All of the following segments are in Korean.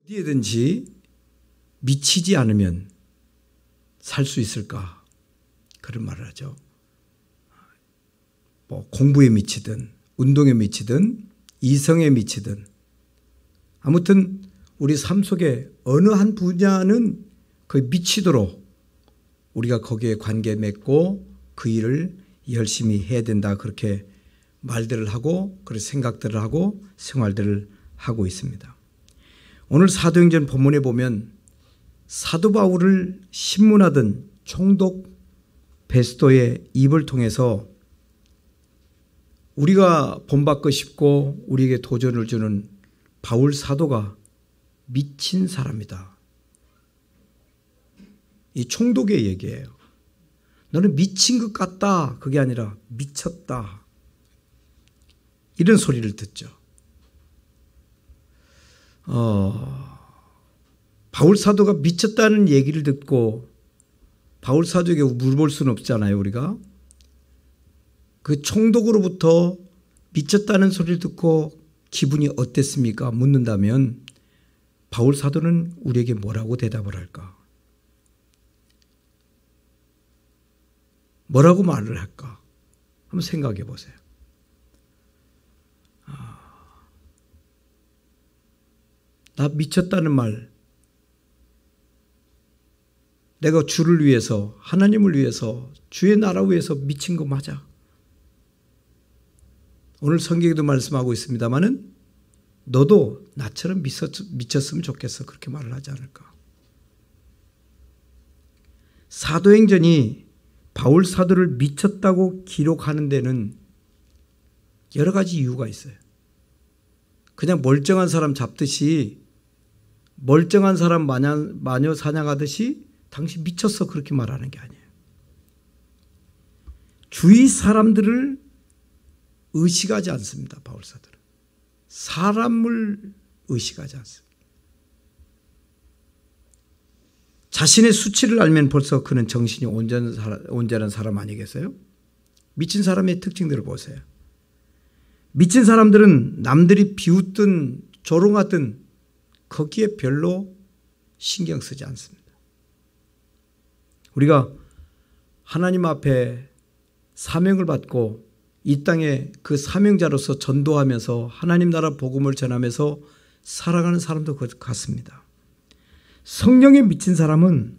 어디에든지 미치지 않으면 살 수 있을까? 그런 말을 하죠. 뭐 공부에 미치든 운동에 미치든 이성에 미치든 아무튼 우리 삶 속에 어느 한 분야는 거의 미치도록 우리가 거기에 관계 맺고 그 일을 열심히 해야 된다. 그렇게 말들을 하고 그런 생각들을 하고 생활들을 하고 있습니다. 오늘 사도행전 본문에 보면 사도 바울을 신문하던 총독 베스토의 입을 통해서 우리가 본받고 싶고 우리에게 도전을 주는 바울 사도가 미친 사람이다. 이 총독의 얘기예요. 너는 미친 것 같다. 그게 아니라 미쳤다. 이런 소리를 듣죠. 바울 사도가 미쳤다는 얘기를 듣고 바울 사도에게 물어볼 수는 없잖아요. 우리가. 그 총독으로부터 미쳤다는 소리를 듣고 기분이 어땠습니까? 묻는다면 바울 사도는 우리에게 뭐라고 대답을 할까? 뭐라고 말을 할까? 한번 생각해 보세요. 나 미쳤다는 말, 내가 주를 위해서, 하나님을 위해서, 주의 나라 위해서 미친 거 맞아. 오늘 성경에도 말씀하고 있습니다마는 너도 나처럼 미쳤으면 좋겠어. 그렇게 말을 하지 않을까. 사도행전이 바울 사도를 미쳤다고 기록하는 데는 여러 가지 이유가 있어요. 그냥 멀쩡한 사람 잡듯이 멀쩡한 사람 마녀 사냥하듯이 당신 미쳤어 그렇게 말하는 게 아니에요. 주위 사람들을 의식하지 않습니다. 바울 사도는. 사람을 의식하지 않습니다. 자신의 수치를 알면 벌써 그는 정신이 온전한 사람 아니겠어요? 미친 사람의 특징들을 보세요. 미친 사람들은 남들이 비웃든 조롱하든 거기에 별로 신경 쓰지 않습니다. 우리가 하나님 앞에 사명을 받고 이 땅에 그 사명자로서 전도하면서 하나님 나라 복음을 전하면서 살아가는 사람도 같습니다. 성령에 미친 사람은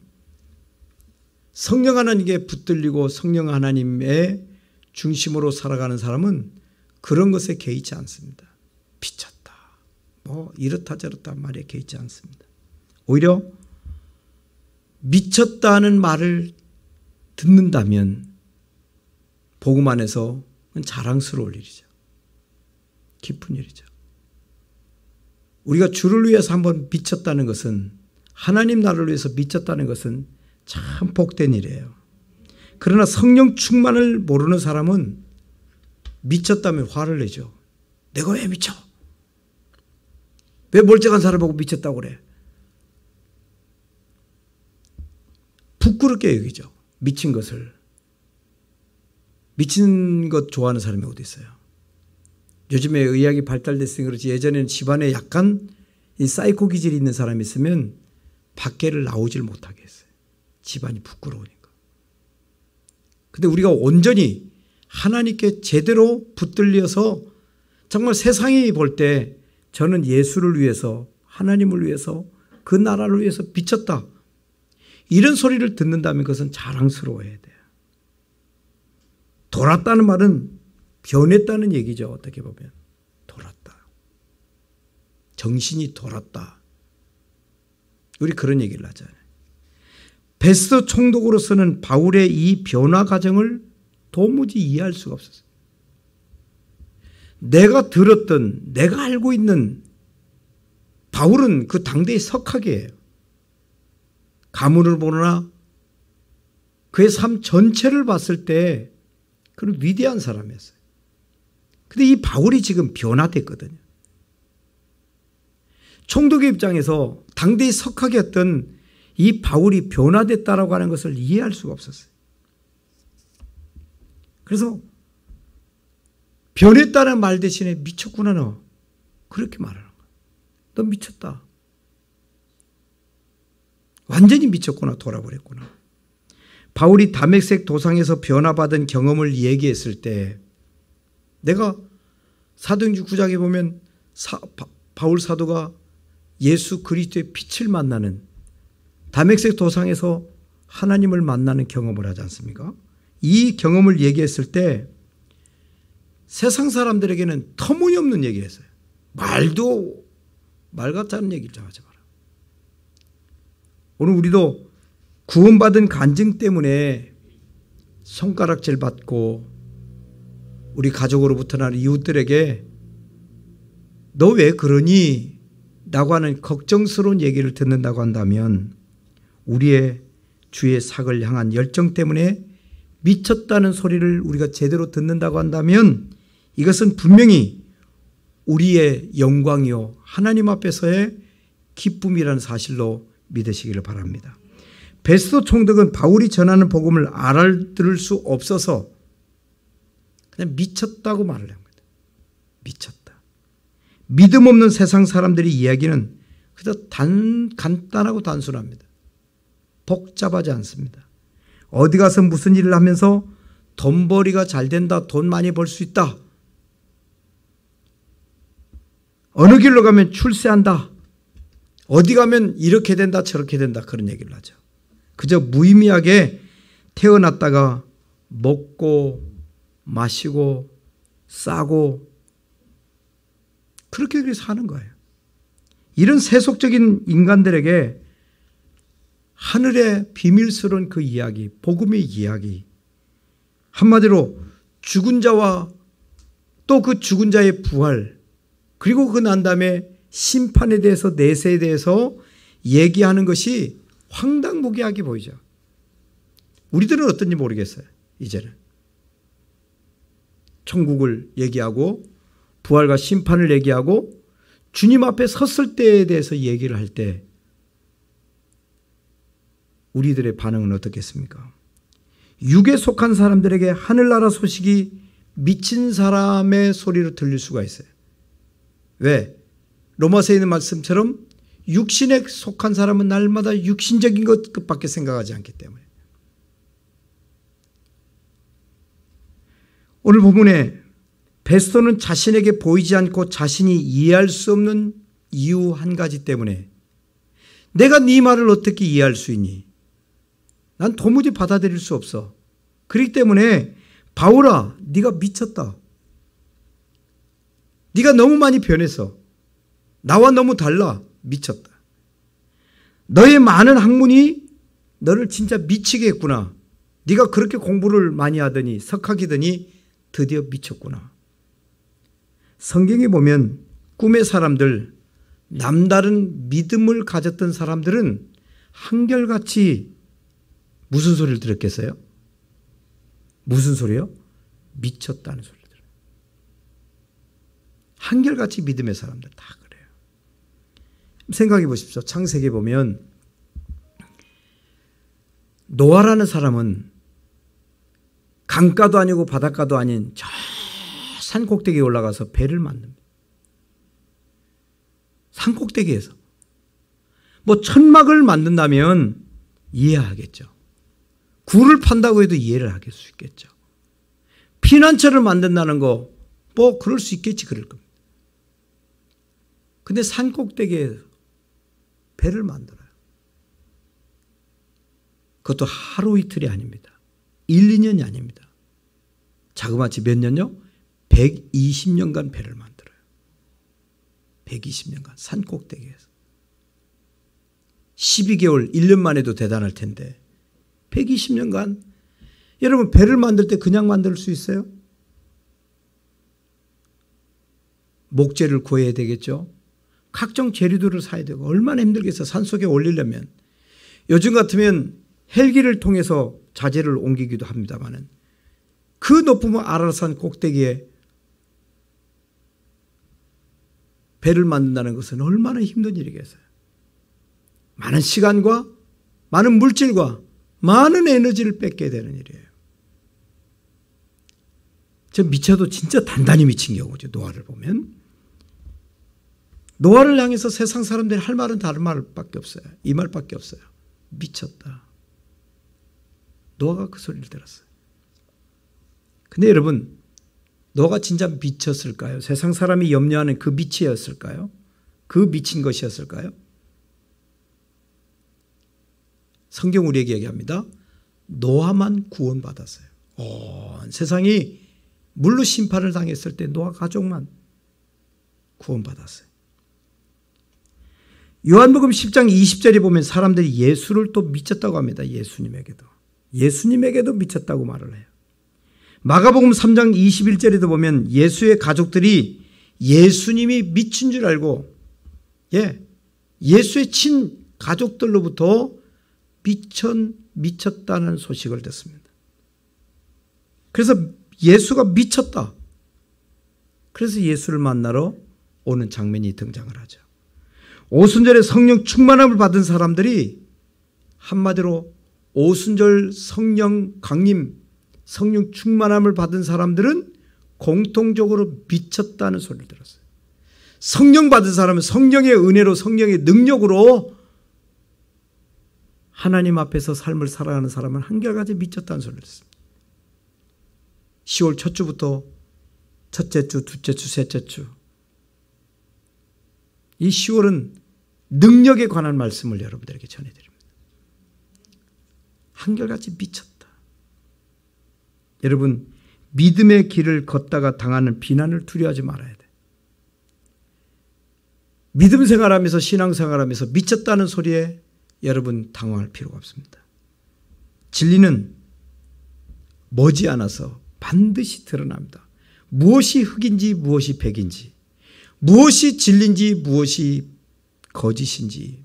성령 하나님께 붙들리고 성령 하나님의 중심으로 살아가는 사람은 그런 것에 개의치 않습니다. 미쳤다. 뭐 이렇다 저렇다 말에 개의치 않습니다. 오히려 미쳤다는 말을 듣는다면 복음 안에서 자랑스러울 일이죠. 기쁜 일이죠. 우리가 주를 위해서 한번 미쳤다는 것은 하나님 나라를 위해서 미쳤다는 것은 참 복된 일이에요. 그러나 성령 충만을 모르는 사람은 미쳤다면 화를 내죠. 내가 왜 미쳐? 왜 멀쩡한 사람 보고 미쳤다고 그래? 부끄럽게 여기죠. 미친 것을. 미친 것 좋아하는 사람이 어디 있어요? 요즘에 의학이 발달됐으니 그렇지 예전에는 집안에 약간 이 사이코 기질이 있는 사람이 있으면 밖에를 나오질 못하게 했어요. 집안이 부끄러우니까. 근데 우리가 온전히 하나님께 제대로 붙들려서 정말 세상이 볼 때 저는 예수를 위해서 하나님을 위해서 그 나라를 위해서 미쳤다. 이런 소리를 듣는다면 그것은 자랑스러워야 돼요. 돌았다는 말은 변했다는 얘기죠. 어떻게 보면. 돌았다. 정신이 돌았다. 우리 그런 얘기를 하잖아요. 베스토 총독으로서는 바울의 이 변화 과정을 도무지 이해할 수가 없었어요. 내가 들었던 내가 알고 있는 바울은 그 당대의 석학이에요. 가문을 보거나 그의 삶 전체를 봤을 때 그는 위대한 사람이었어요. 그런데 이 바울이 지금 변화됐거든요. 총독의 입장에서 당대의 석학이었던 이 바울이 변화됐다라고 하는 것을 이해할 수가 없었어요. 그래서 변했다는 말 대신에 미쳤구나 너. 그렇게 말하는 거야. 너 미쳤다. 완전히 미쳤구나, 돌아버렸구나. 바울이 다메섹 도상에서 변화받은 경험을 얘기했을 때 내가 사도행전 9장에 보면 바울 사도가 예수 그리스도의 빛을 만나는 다메섹 도상에서 하나님을 만나는 경험을 하지 않습니까? 이 경험을 얘기했을 때 세상 사람들에게는 터무니없는 얘기했어요. 말 같지 않은 얘기를 좀 하지 마라. 오늘 우리도 구원받은 간증 때문에 손가락질 받고 우리 가족으로부터 나는 이웃들에게 너 왜 그러니? 라고 하는 걱정스러운 얘기를 듣는다고 한다면 우리의 주의 삭을 향한 열정 때문에 미쳤다는 소리를 우리가 제대로 듣는다고 한다면 이것은 분명히 우리의 영광이요 하나님 앞에서의 기쁨이라는 사실로 믿으시기를 바랍니다. 베스도 총독은 바울이 전하는 복음을 알아들을 수 없어서 그냥 미쳤다고 말을 합니다. 미쳤다. 믿음 없는 세상 사람들의 이야기는 그저 간단하고 단순합니다. 복잡하지 않습니다. 어디 가서 무슨 일을 하면서 돈벌이가 잘 된다, 돈 많이 벌 수 있다, 어느 길로 가면 출세한다, 어디 가면 이렇게 된다 저렇게 된다, 그런 얘기를 하죠. 그저 무의미하게 태어났다가 먹고 마시고 싸고 그렇게 사는 거예요. 이런 세속적인 인간들에게 하늘의 비밀스러운 그 이야기, 복음의 이야기, 한마디로 죽은 자와 또 그 죽은 자의 부활, 그리고 그 난 다음에 심판에 대해서, 내세에 대해서 얘기하는 것이 황당무계하게 보이죠. 우리들은 어떤지 모르겠어요. 이제는 천국을 얘기하고 부활과 심판을 얘기하고 주님 앞에 섰을 때에 대해서 얘기를 할 때 우리들의 반응은 어떻겠습니까? 육에 속한 사람들에게 하늘나라 소식이 미친 사람의 소리로 들릴 수가 있어요. 왜? 로마서에 있는 말씀처럼 육신에 속한 사람은 날마다 육신적인 것밖에 생각하지 않기 때문에. 오늘 본문에 베스도는 자신에게 보이지 않고 자신이 이해할 수 없는 이유 한 가지 때문에 내가 네 말을 어떻게 이해할 수 있니? 난 도무지 받아들일 수 없어. 그렇기 때문에 바울아, 네가 미쳤다. 네가 너무 많이 변했어. 나와 너무 달라. 미쳤다. 너의 많은 학문이 너를 진짜 미치게 했구나. 네가 그렇게 공부를 많이 하더니 석학이더니 드디어 미쳤구나. 성경에 보면 꿈의 사람들, 남다른 믿음을 가졌던 사람들은 한결같이 무슨 소리를 들었겠어요? 무슨 소리요? 미쳤다는 소리를 들어요. 한결같이 믿음의 사람들 다 그래요. 생각해 보십시오. 창세기에 보면 노아라는 사람은 강가도 아니고 바닷가도 아닌 저 산 꼭대기에 올라가서 배를 만듭니다. 산 꼭대기에서. 뭐 천막을 만든다면 이해하겠죠. 굴을 판다고 해도 이해를 할 수 있겠죠. 피난처를 만든다는 거 뭐 그럴 수 있겠지, 그럴 겁니다. 근데 산 꼭대기에 배를 만들어요. 그것도 하루 이틀이 아닙니다. 1, 2년이 아닙니다. 자그마치 몇 년요? 120년간 배를 만들어요. 120년간 산 꼭대기에서. 12개월, 1년 만에도 대단할 텐데 120년간 여러분 배를 만들 때 그냥 만들 수 있어요? 목재를 구해야 되겠죠. 각종 재료들을 사야 되고 얼마나 힘들겠어요. 산속에 올리려면. 요즘 같으면 헬기를 통해서 자재를 옮기기도 합니다만 그 높은 아라산 꼭대기에 배를 만든다는 것은 얼마나 힘든 일이겠어요. 많은 시간과 많은 물질과 많은 에너지를 뺏게 되는 일이에요. 저 미쳐도 진짜 단단히 미친 경우죠. 노아를 보면. 노아를 향해서 세상 사람들이 할 말은 다른 말밖에 없어요. 이 말밖에 없어요. 미쳤다. 노아가 그 소리를 들었어요. 근데 여러분, 노아가 진짜 미쳤을까요? 세상 사람이 염려하는 그 미치였을까요? 그 미친 것이었을까요? 성경 우리에게 얘기합니다. 노아만 구원받았어요. 온 세상이 물로 심판을 당했을 때 노아 가족만 구원받았어요. 요한복음 10장 20절에 보면 사람들이 예수를 또 미쳤다고 합니다. 예수님에게도 미쳤다고 말을 해요. 마가복음 3장 21절에도 보면 예수의 가족들이 예수님이 미친 줄 알고 예수의 친 가족들로부터 미쳤다는 소식을 듣습니다. 그래서 예수가 미쳤다. 그래서 예수를 만나러 오는 장면이 등장을 하죠. 오순절에 성령 충만함을 받은 사람들이 한마디로 오순절 성령 강림, 성령 충만함을 받은 사람들은 공통적으로 미쳤다는 소리를 들었어요. 성령 받은 사람은 성령의 은혜로 성령의 능력으로 하나님 앞에서 삶을 살아가는 사람은 한결같이 미쳤다는 소리를 듣습니다. 10월 첫 주부터 첫째 주, 둘째 주, 셋째 주 이 10월은 능력에 관한 말씀을 여러분들에게 전해드립니다. 한결같이 미쳤다. 여러분, 믿음의 길을 걷다가 당하는 비난을 두려워하지 말아야 돼. 믿음 생활하면서 신앙생활하면서 미쳤다는 소리에 여러분 당황할 필요가 없습니다. 진리는 머지않아서 반드시 드러납니다. 무엇이 흙인지 무엇이 백인지, 무엇이 진리인지 무엇이 거짓인지.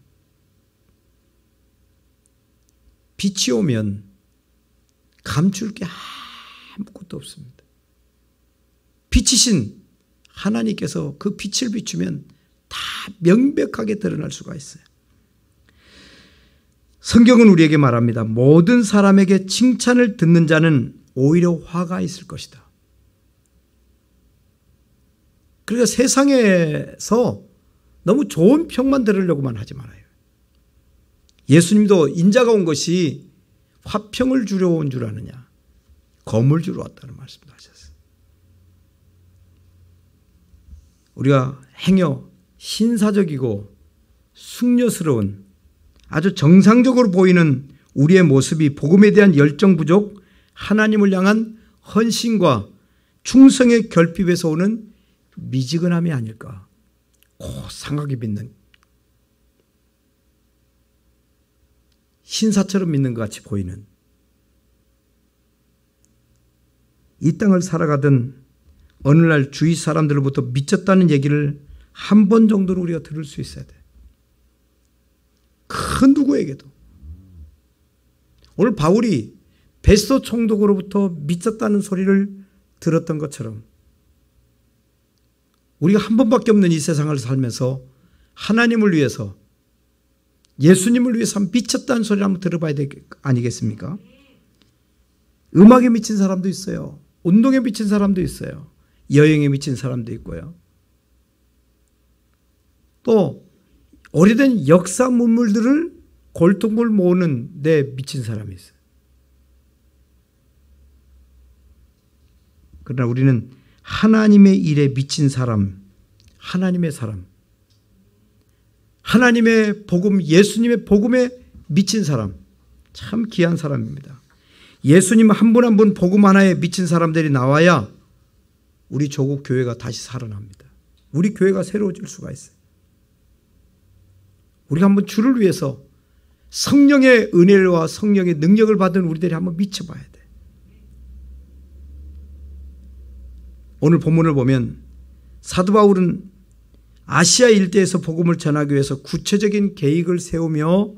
빛이 오면 감출 게 아무것도 없습니다. 빛이신 하나님께서 그 빛을 비추면 다 명백하게 드러날 수가 있어요. 성경은 우리에게 말합니다. 모든 사람에게 칭찬을 듣는 자는 오히려 화가 있을 것이다. 그러니까 세상에서 너무 좋은 평만 들으려고만 하지 말아요. 예수님도 인자가 온 것이 화평을 주려 온 줄 아느냐, 검을 주러 왔다는 말씀도 하셨어요. 우리가 행여 신사적이고 숙녀스러운 아주 정상적으로 보이는 우리의 모습이 복음에 대한 열정 부족, 하나님을 향한 헌신과 충성의 결핍에서 오는 미지근함이 아닐까 고상하게 믿는, 신사처럼 믿는 것 같이 보이는 이 땅을 살아가던 어느 날 주위 사람들로부터 미쳤다는 얘기를 한 번 정도는 우리가 들을 수 있어야 돼. 그 누구에게도. 오늘 바울이 베스도 총독으로부터 미쳤다는 소리를 들었던 것처럼 우리가 한 번밖에 없는 이 세상을 살면서 하나님을 위해서, 예수님을 위해서 미쳤다는 소리를 한번 들어봐야 될 거 아니겠습니까? 음악에 미친 사람도 있어요. 운동에 미친 사람도 있어요. 여행에 미친 사람도 있고요. 또 오래된 역사 문물들을 골통을 모으는 데 미친 사람이 있어요. 그러나 우리는 하나님의 일에 미친 사람, 하나님의 사람, 하나님의 복음, 예수님의 복음에 미친 사람, 참 귀한 사람입니다. 예수님 한 분 한 분 복음 하나에 미친 사람들이 나와야 우리 조국 교회가 다시 살아납니다. 우리 교회가 새로워질 수가 있어요. 우리가 한번 주를 위해서 성령의 은혜와 성령의 능력을 받은 우리들이 한번 미쳐봐야 돼. 오늘 본문을 보면 사도 바울은 아시아 일대에서 복음을 전하기 위해서 구체적인 계획을 세우며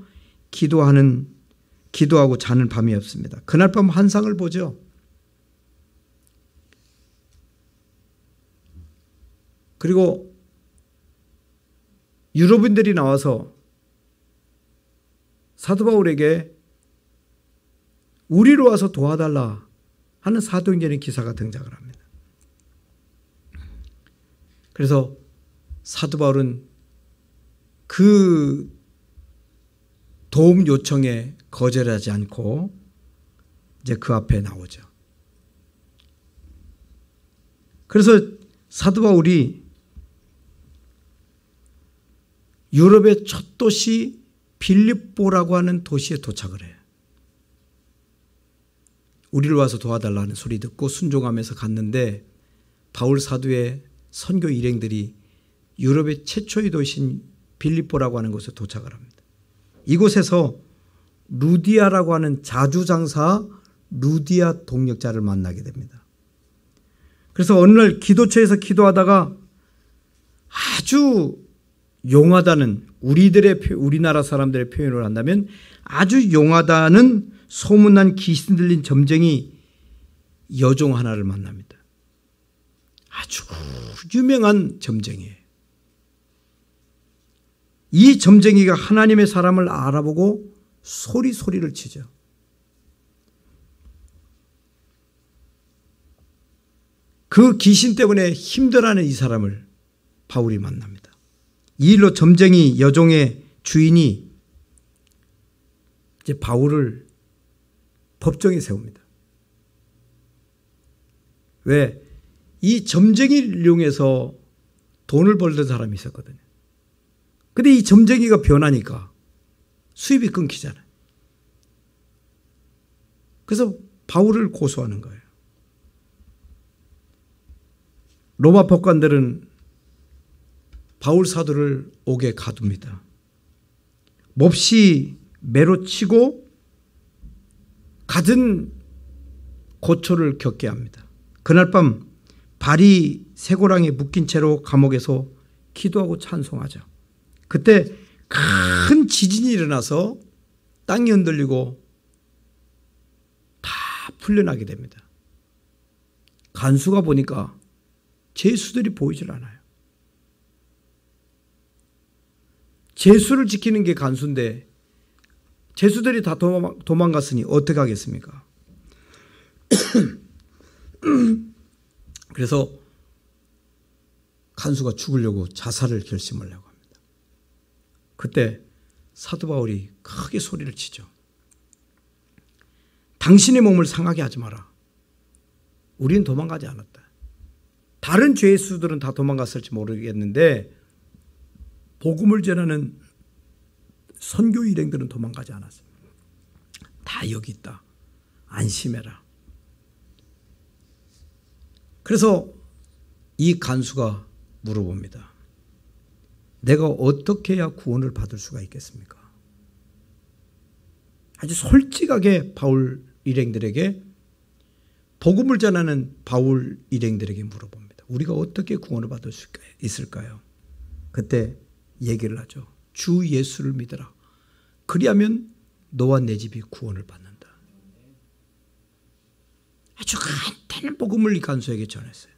기도하고 자는 밤이었습니다. 그날 밤 환상을 보죠. 그리고 유럽인들이 나와서 사도 바울에게 우리로 와서 도와달라 하는 사도행전의 기사가 등장을 합니다. 그래서 사도 바울은 그 도움 요청에 거절하지 않고 이제 그 앞에 나오죠. 그래서 사도 바울이 유럽의 첫 도시 빌립보라고 하는 도시에 도착을 해요. 우리를 와서 도와달라는 소리 듣고 순종하면서 갔는데 바울 사도의 선교 일행들이 유럽의 최초의 도시인 빌립보라고 하는 곳에 도착을 합니다. 이곳에서 루디아라고 하는 자주장사 루디아 동역자를 만나게 됩니다. 그래서 어느 날 기도처에서 기도하다가 아주 용하다는 우리나라 사람들의 표현을 한다면 아주 용하다는 소문난 귀신 들린 점쟁이 여종 하나를 만납니다. 아주 유명한 점쟁이에요. 이 점쟁이가 하나님의 사람을 알아보고 소리를 치죠. 그 귀신 때문에 힘들어하는 이 사람을 바울이 만납니다. 이 일로 점쟁이 여종의 주인이 이제 바울을 법정에 세웁니다. 왜? 이 점쟁이를 이용해서 돈을 벌던 사람이 있었거든요. 근데 이 점쟁이가 변하니까 수입이 끊기잖아요. 그래서 바울을 고소하는 거예요. 로마 법관들은 바울 사도를 옥에 가둡니다. 몹시 매로 치고 갖은 고초를 겪게 합니다. 그날 밤 발이 쇠고랑에 묶인 채로 감옥에서 기도하고 찬송하죠. 그때 큰 지진이 일어나서 땅이 흔들리고 다 풀려나게 됩니다. 간수가 보니까 죄수들이 보이질 않아요. 죄수를 지키는 게 간수인데 죄수들이 다 도망갔으니 어떻게 하겠습니까? 그래서 간수가 죽으려고 자살을 결심하려고 합니다. 그때 사도 바울이 크게 소리를 치죠. 당신의 몸을 상하게 하지 마라. 우리는 도망가지 않았다. 다른 죄수들은 다 도망갔을지 모르겠는데 복음을 전하는 선교 일행들은 도망가지 않았습니다. 다 여기 있다. 안심해라. 그래서 이 간수가 물어봅니다. 내가 어떻게 해야 구원을 받을 수가 있겠습니까? 아주 솔직하게 바울 일행들에게 복음을 전하는 바울 일행들에게 물어봅니다. 우리가 어떻게 구원을 받을 수 있을까요? 그때 얘기를 하죠. 주 예수를 믿어라. 그리하면 너와 내 집이 구원을 받는다. 아주 간단한 복음을 이 간수에게 전했어요.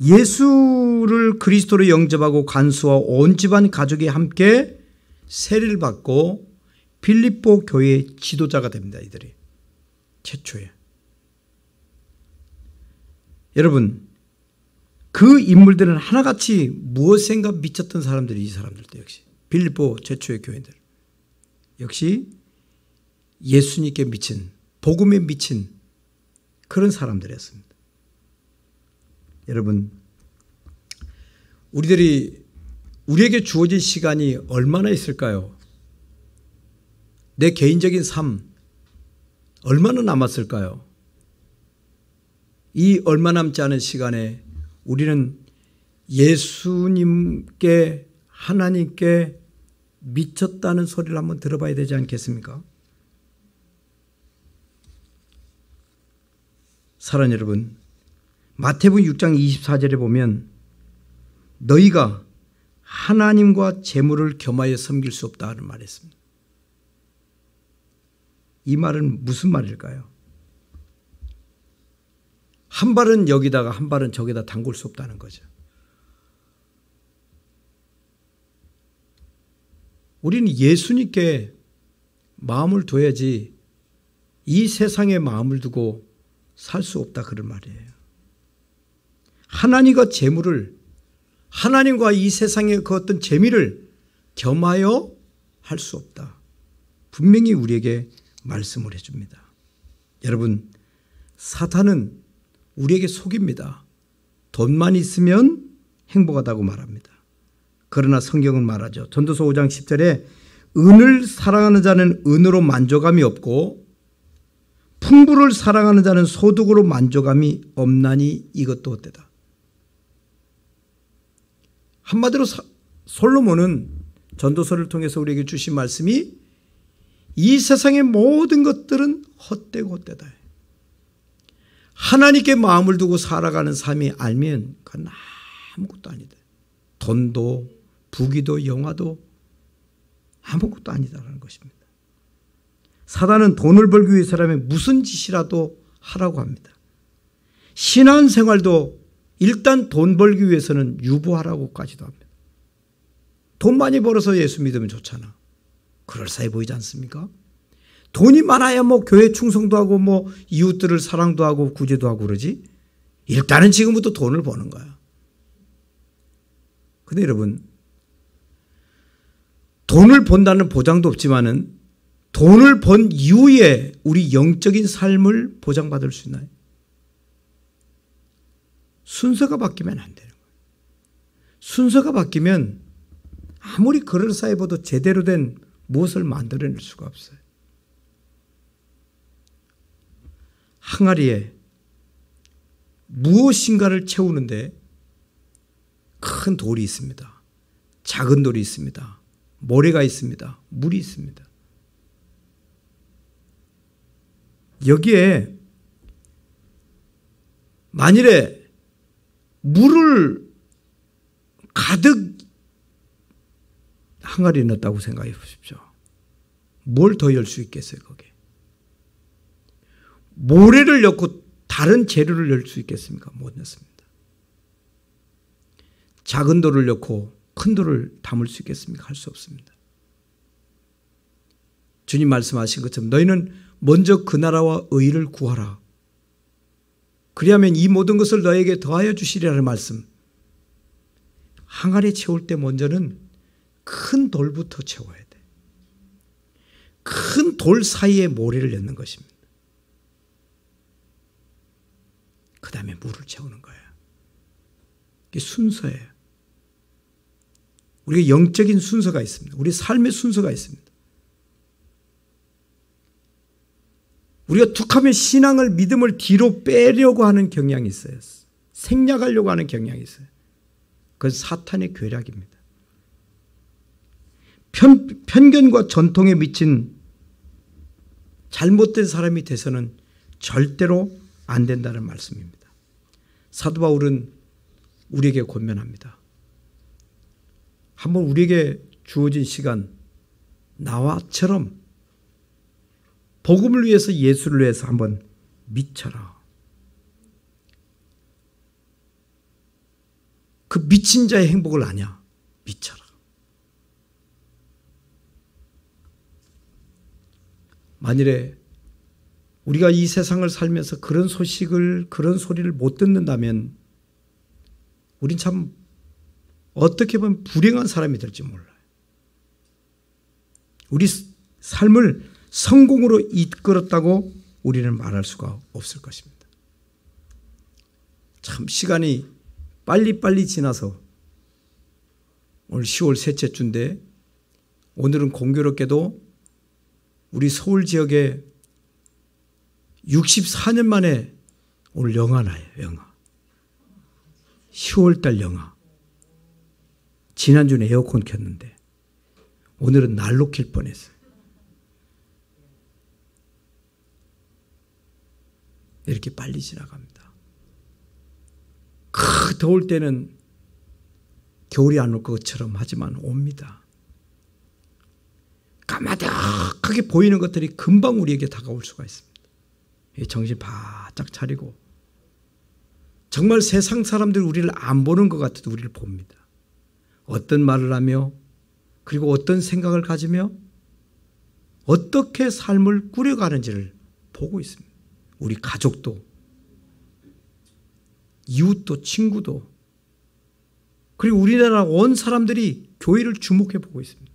예수를 그리스도로 영접하고 간수와 온 집안 가족이 함께 세례를 받고 빌립보 교회의 지도자가 됩니다. 이들이 최초에. 여러분, 그 인물들은 하나같이 무엇인가 미쳤던 사람들이 이 사람들도 역시 빌립보 최초의 교회들 역시 예수님께 미친 복음에 미친 그런 사람들이었습니다. 여러분, 우리에게 주어진 시간이 얼마나 있을까요? 내 개인적인 삶 얼마나 남았을까요? 이 얼마 남지 않은 시간에 우리는 예수님께 하나님께 미쳤다는 소리를 한번 들어봐야 되지 않겠습니까? 사랑하는 여러분, 마태복음 6장 24절에 보면 너희가 하나님과 재물을 겸하여 섬길 수 없다는 말이 있습니다. 이 말은 무슨 말일까요? 한 발은 여기다가 한 발은 저기다 담글 수 없다는 거죠. 우리는 예수님께 마음을 둬야지 이 세상에 마음을 두고 살 수 없다 그런 말이에요. 하나님과 재물을 하나님과 이 세상의 그 어떤 재미를 겸하여 할 수 없다. 분명히 우리에게 말씀을 해줍니다. 여러분, 사탄은 우리에게 속입니다. 돈만 있으면 행복하다고 말합니다. 그러나 성경은 말하죠. 전도서 5장 10절에 은을 사랑하는 자는 은으로 만족함이 없고 풍부를 사랑하는 자는 소득으로 만족함이 없나니 이것도 어때다. 한마디로 솔로몬은 전도서를 통해서 우리에게 주신 말씀이 이 세상의 모든 것들은 헛되고 헛되다. 하나님께 마음을 두고 살아가는 삶이 알면 그건 아무것도 아니다. 돈도 부귀도 영화도 아무것도 아니다라는 것입니다. 사단은 돈을 벌기 위해서라면 무슨 짓이라도 하라고 합니다. 신앙생활도 일단 돈 벌기 위해서는 유보하라고까지도 합니다. 돈 많이 벌어서 예수 믿으면 좋잖아. 그럴싸해 보이지 않습니까? 돈이 많아야 뭐 교회 충성도 하고 뭐 이웃들을 사랑도 하고 구제도 하고 그러지. 일단은 지금부터 돈을 버는 거야. 근데 여러분, 돈을 번다는 보장도 없지만은 돈을 번 이후에 우리 영적인 삶을 보장받을 수 있나요? 순서가 바뀌면 안 되는 거예요. 순서가 바뀌면 아무리 그럴싸해 보도 제대로 된 무엇을 만들어낼 수가 없어요. 항아리에 무엇인가를 채우는데 큰 돌이 있습니다. 작은 돌이 있습니다. 모래가 있습니다. 물이 있습니다. 여기에 만일에 물을 가득 항아리에 넣었다고 생각해 보십시오. 뭘 더 열 수 있겠어요, 거기에? 모래를 넣고 다른 재료를 넣을 수 있겠습니까? 못 넣습니다. 작은 돌을 넣고 큰 돌을 담을 수 있겠습니까? 할 수 없습니다. 주님 말씀하신 것처럼 너희는 먼저 그 나라와 의를 구하라. 그리하면 이 모든 것을 너에게 더하여 주시리라는 말씀. 항아리 채울 때 먼저는 큰 돌부터 채워야 돼. 큰 돌 사이에 모래를 넣는 것입니다. 그 다음에 물을 채우는 거예요. 이게 순서예요. 우리가 영적인 순서가 있습니다. 우리 삶의 순서가 있습니다. 우리가 툭하면 신앙을 믿음을 뒤로 빼려고 하는 경향이 있어요. 생략하려고 하는 경향이 있어요. 그건 사탄의 괴략입니다. 편견과 전통에 미친 잘못된 사람이 돼서는 절대로 안 된다는 말씀입니다. 사도 바울은 우리에게 권면합니다. 한번 우리에게 주어진 시간 나와처럼 복음을 위해서 예수를 위해서 한번 미쳐라. 그 미친 자의 행복을 아냐? 미쳐라. 만일에 우리가 이 세상을 살면서 그런 소식을, 그런 소리를 못 듣는다면 우린 참 어떻게 보면 불행한 사람이 될지 몰라요. 우리 삶을 성공으로 이끌었다고 우리는 말할 수가 없을 것입니다. 참 시간이 빨리빨리 지나서 오늘 10월 셋째 주인데 오늘은 공교롭게도 우리 서울 지역에 64년 만에 오늘 영하 나요. 영하. 10월달 영하. 지난주는 에어컨 켰는데 오늘은 난로 킬 뻔했어요. 이렇게 빨리 지나갑니다. 더울 때는 겨울이 안 올 것처럼 하지만 옵니다. 까마득하게 보이는 것들이 금방 우리에게 다가올 수가 있습니다. 정신 바짝 차리고 정말 세상 사람들이 우리를 안 보는 것 같아도 우리를 봅니다. 어떤 말을 하며 그리고 어떤 생각을 가지며 어떻게 삶을 꾸려가는지를 보고 있습니다. 우리 가족도 이웃도 친구도 그리고 우리나라 온 사람들이 교회를 주목해 보고 있습니다.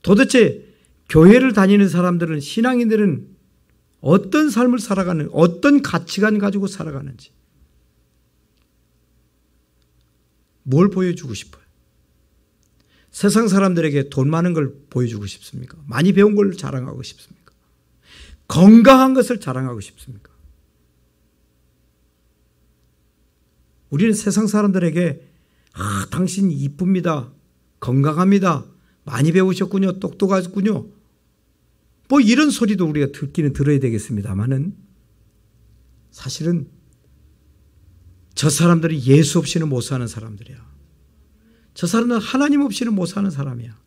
도대체 교회를 다니는 사람들은, 신앙인들은 어떤 삶을 살아가는, 어떤 가치관 가지고 살아가는지, 뭘 보여주고 싶어요? 세상 사람들에게 돈 많은 걸 보여주고 싶습니까? 많이 배운 걸 자랑하고 싶습니까? 건강한 것을 자랑하고 싶습니까? 우리는 세상 사람들에게 당신 이쁩니다, 건강합니다, 많이 배우셨군요, 똑똑하셨군요, 뭐 이런 소리도 우리가 듣기는 들어야 되겠습니다만은, 사실은 저 사람들이 예수 없이는 못 사는 사람들이야. 저 사람들은 하나님 없이는 못 사는 사람이야.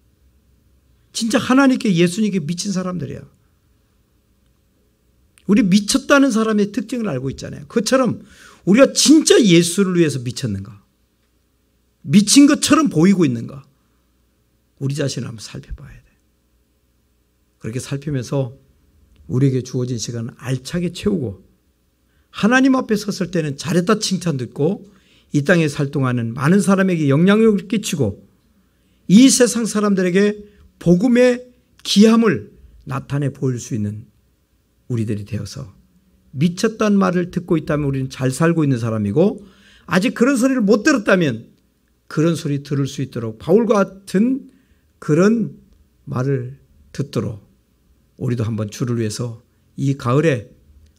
진짜 하나님께, 예수님께 미친 사람들이야. 우리 미쳤다는 사람의 특징을 알고 있잖아요. 그것처럼 우리가 진짜 예수를 위해서 미쳤는가? 미친 것처럼 보이고 있는가? 우리 자신을 한번 살펴봐야 돼. 그렇게 살피면서 우리에게 주어진 시간을 알차게 채우고, 하나님 앞에 섰을 때는 잘했다 칭찬 듣고, 이 땅에 살 동안은 많은 사람에게 영향력을 끼치고, 이 세상 사람들에게 복음의 귀함을 나타내 보일 수 있는 우리들이 되어서, 미쳤다는 말을 듣고 있다면 우리는 잘 살고 있는 사람이고, 아직 그런 소리를 못 들었다면 그런 소리 들을 수 있도록, 바울과 같은 그런 말을 듣도록 우리도 한번 주를 위해서 이 가을에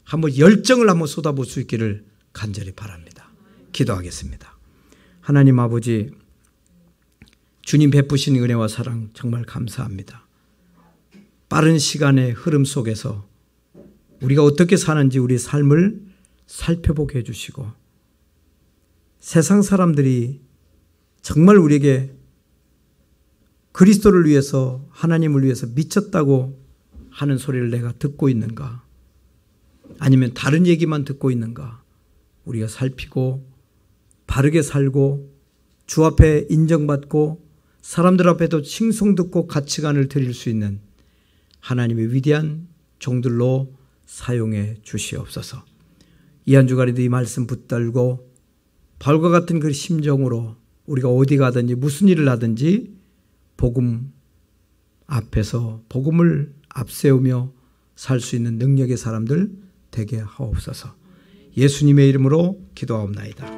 한번 열정을 한번 쏟아볼 수 있기를 간절히 바랍니다. 기도하겠습니다. 하나님 아버지, 주님 베푸신 은혜와 사랑 정말 감사합니다. 빠른 시간의 흐름 속에서 우리가 어떻게 사는지 우리 삶을 살펴보게 해주시고, 세상 사람들이 정말 우리에게 그리스도를 위해서, 하나님을 위해서 미쳤다고 하는 소리를 내가 듣고 있는가, 아니면 다른 얘기만 듣고 있는가, 우리가 살피고 바르게 살고 주 앞에 인정받고 사람들 앞에도 칭송듣고 가치관을 드릴 수 있는 하나님의 위대한 종들로 사용해 주시옵소서. 이 한 주간에도 이 말씀 붙들고 바울과 같은 그 심정으로 우리가 어디 가든지 무슨 일을 하든지 복음 앞에서 복음을 앞세우며 살 수 있는 능력의 사람들 되게 하옵소서. 예수님의 이름으로 기도하옵나이다.